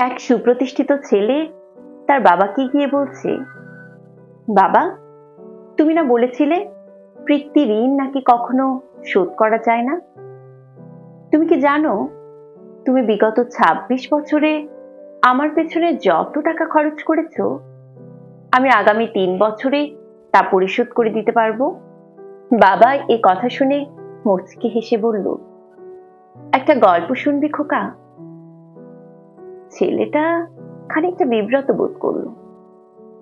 এক সুপ্রতিষ্ঠিত ছেলে তার বাবাকে গিয়ে বলছে, বাবা, তুমি না বলেছিলে পৃথ্বী ঋণ নাকি কখনো শোধ করা যায় না? তুমি কি জানো তুমি বিগত ২৬ বছরে আমার পেছনে যত টাকা খরচ করেছো, আমি আগামী ৩ বছরে তা পরিশোধ করে দিতে পারবো? বাবা এ কথা শুনে মুচকি হেসে বলল, একটা গল্প শুনবি খোকা? ছেলেটা খানিকটা বিব্রত বোধ করলো,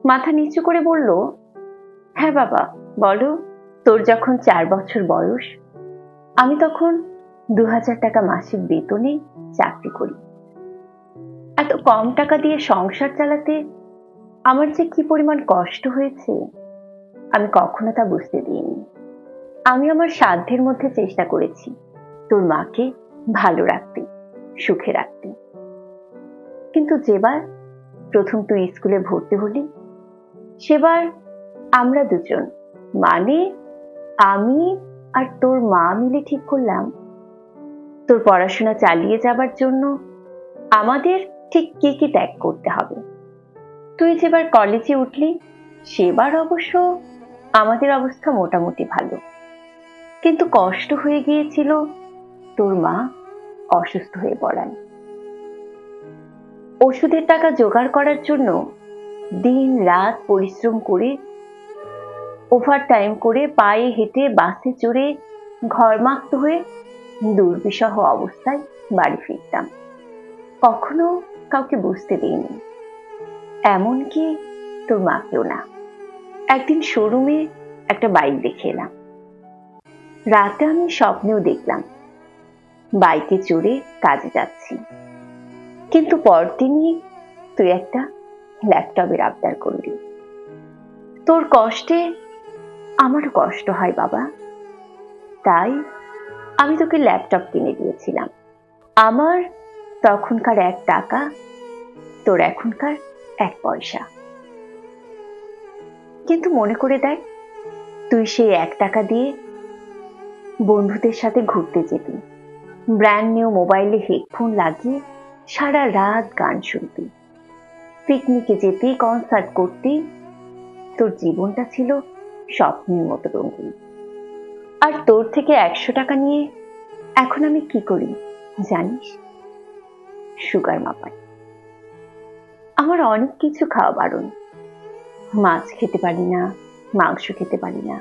মাথা নিচু করে বলল, হ্যাঁ বাবা বলো। তোর যখন ৪ বছর বয়স, আমি তখন ২০০০ টাকা মাসিক বেতনে চাকরি করি। এত কম টাকা দিয়ে সংসার চালাতে আমার যে কি পরিমাণ কষ্ট হয়েছে আমি কখনো তা বুঝতে দিইনি। আমি আমার সাধ্যের মধ্যে চেষ্টা করেছি তোর মাকে ভালো রাখতে, সুখে রাখতে। কিন্তু যেবার প্রথম তুই স্কুলে ভর্তি হলি, সেবার আমরা দুজন, মানে আমি আর তোর মা মিলে ঠিক করলাম তোর পড়াশোনা চালিয়ে যাবার জন্য আমাদের ঠিক কি কি ত্যাগ করতে হবে। তুই যেবার কলেজে উঠলি, সেবার অবশ্য আমাদের অবস্থা মোটামুটি ভালো, কিন্তু কষ্ট হয়ে গিয়েছিল তোর মা অসুস্থ হয়ে পড়ায়। ওষুধের টাকা জোগাড় করার জন্য দিন রাত পরিশ্রম করে, ওভার টাইম করে, পায়ে হেঁটে, বাসে চড়ে, ঘরমাক্ত হয়ে দুর্বিষহ অবস্থায় বাড়ি ফিরতাম। কখনো কাউকে বুঝতে দিইনি, এমনকি তোর মাকেও না। একদিন শোরুমে একটা বাইক দেখে এলাম। রাতে আমি স্বপ্নেও দেখলাম বাইকে চড়ে কাজে যাচ্ছি, কিন্তু পরদিনই তুই একটা ল্যাপটপের আবদার করলি। তোর কষ্টে আমারও কষ্ট হয় বাবা, তাই আমি তোকে ল্যাপটপ কিনে দিয়েছিলাম। আমার তখনকার ১ টাকা, তোর এখনকার ১ পয়সা। কিন্তু মনে করে দেখ, তুই সেই ১ টাকা দিয়ে বন্ধুদের সাথে ঘুরতে যেতি, ব্র্যান্ড নিউ মোবাইলে হেডফোন লাগিয়ে সারা রাত গান শুনতি, পিকনিকে যেতি, কনসার্ট করতি। তোর জীবনটা ছিল স্বপ্নের মতো রঙিন। আর তোর থেকে ১০০ টাকা নিয়ে এখন আমি কি করি জানিস? সুগার মাপাই। আমার অনেক কিছু খাওয়া বারণ, মাছ খেতে পারি না, মাংস খেতে পারি না।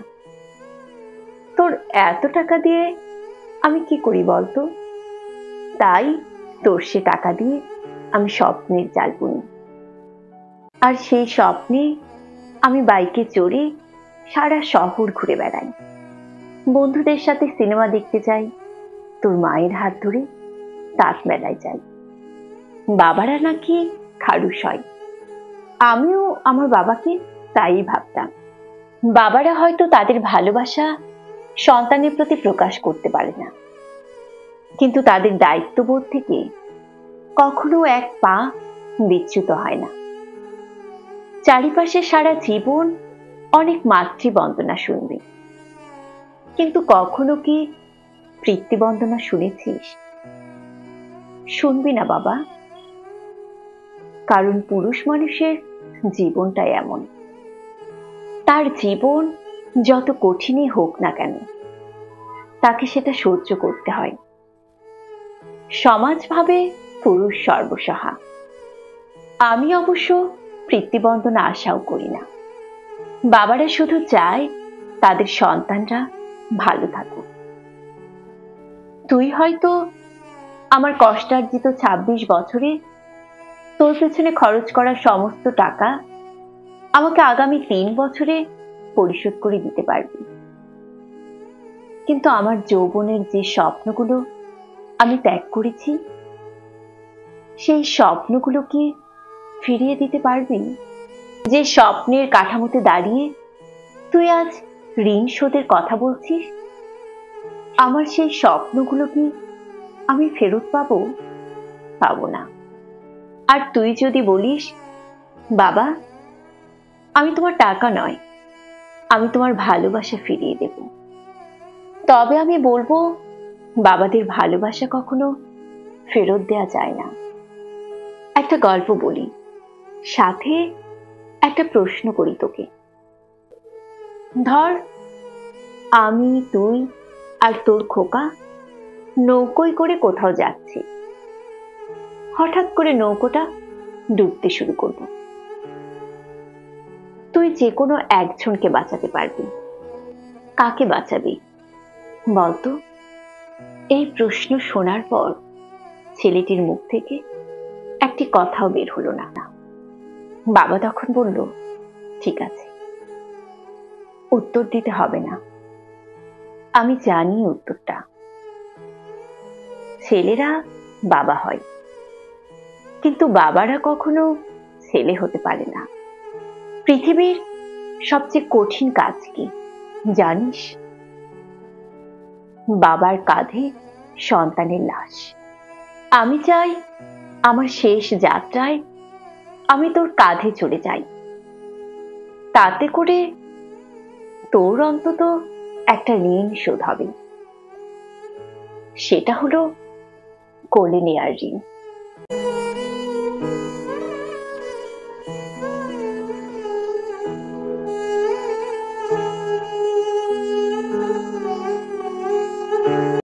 তোর এত টাকা দিয়ে আমি কি করি বলতো? তাই তোর সে টাকা দিয়ে আমি স্বপ্নের জাল বুনি, আর সেই স্বপ্নে আমি বাইকে চড়ে সারা শহর ঘুরে বেড়াই, বন্ধুদের সাথে সিনেমা দেখতে যাই, তোর মায়ের হাত ধরে তাঁত মেলায় যাই। বাবারা নাকি খারুস হয়, আমিও আমার বাবাকে তাই ভাবতাম। বাবারা হয়তো তাদের ভালোবাসা সন্তানের প্রতি প্রকাশ করতে পারে না, কিন্তু তাদের দায়িত্ববোধ থেকে কখনো ১ পা বিচ্যুত হয় না। চারিপাশে সারা জীবন অনেক মাতৃবন্দনা শুনবি, কিন্তু কখনো কি পিতৃবন্দনা শুনেছিস? শুনবি না বাবা, কারণ পুরুষ মানুষের জীবনটাই এমন। তার জীবন যত কঠিনই হোক না কেন, তাকে সেটা সহ্য করতে হয়। সমাজ ভাবে পুরুষ সর্বসহা। আমি অবশ্য পিতৃবন্দনা আশাও করি না। বাবারা শুধু চায় তাদের সন্তানরা ভালো থাকুক। তুই হয়তো আমার কষ্টার্জিত ২৬ বছরে তোর পেছনে খরচ করা সমস্ত টাকা আমাকে আগামী ৩ বছরে পরিশোধ করে দিতে পারবি, কিন্তু আমার যৌবনের যে স্বপ্নগুলো আমি ত্যাগ করেছি, সেই স্বপ্নগুলো কি ফিরিয়ে দিতে পারবি? যে স্বপ্নের কাঠামোতে দাঁড়িয়ে তুই আজ ঋণ শোধের কথা বলছিস, আমার সেই স্বপ্নগুলো কি আমি ফেরত পাবো? পাবো না। আর তুই যদি বলিস, বাবা আমি তোমার টাকা নয়, আমি তোমার ভালোবাসা ফিরিয়ে দেব, তবে আমি বলবো, বাবাদের ভালোবাসা কখনো ফেরত দেয়া যায় না। এক একটা গল্প বলি, সাথে একটা প্রশ্ন করি তোকে। ধর আমি, তুই আর তোর খোকা নৌকোয় করে কোথাও যাচ্ছি। হঠাৎ করে নৌকোটা ডুবতে শুরু করব। তুই যে কোনো একজনকে বাঁচাতে পারবি। কাকে বাঁচাবি বলতো? এই প্রশ্ন শোনার পর ছেলেটির মুখ থেকে একটি কথাও বের হলো না। বাবা তখন বলল, ঠিক আছে, উত্তর দিতে হবে না, আমি জানি উত্তরটা। ছেলেরা বাবা হয়, কিন্তু বাবারা কখনো ছেলে হতে পারে না। পৃথিবীর সবচেয়ে কঠিন কাজ কি জানিস? বাবার কাঁধে সন্তানের লাশ। আমি চাই আমার শেষ যাত্রায় আমি তোর কাঁধে চলে যাই, তাতে করে তোর অন্তত একটা ঋণ শোধ হবে। সেটা হলো কোলে নেয়ার ঋণ।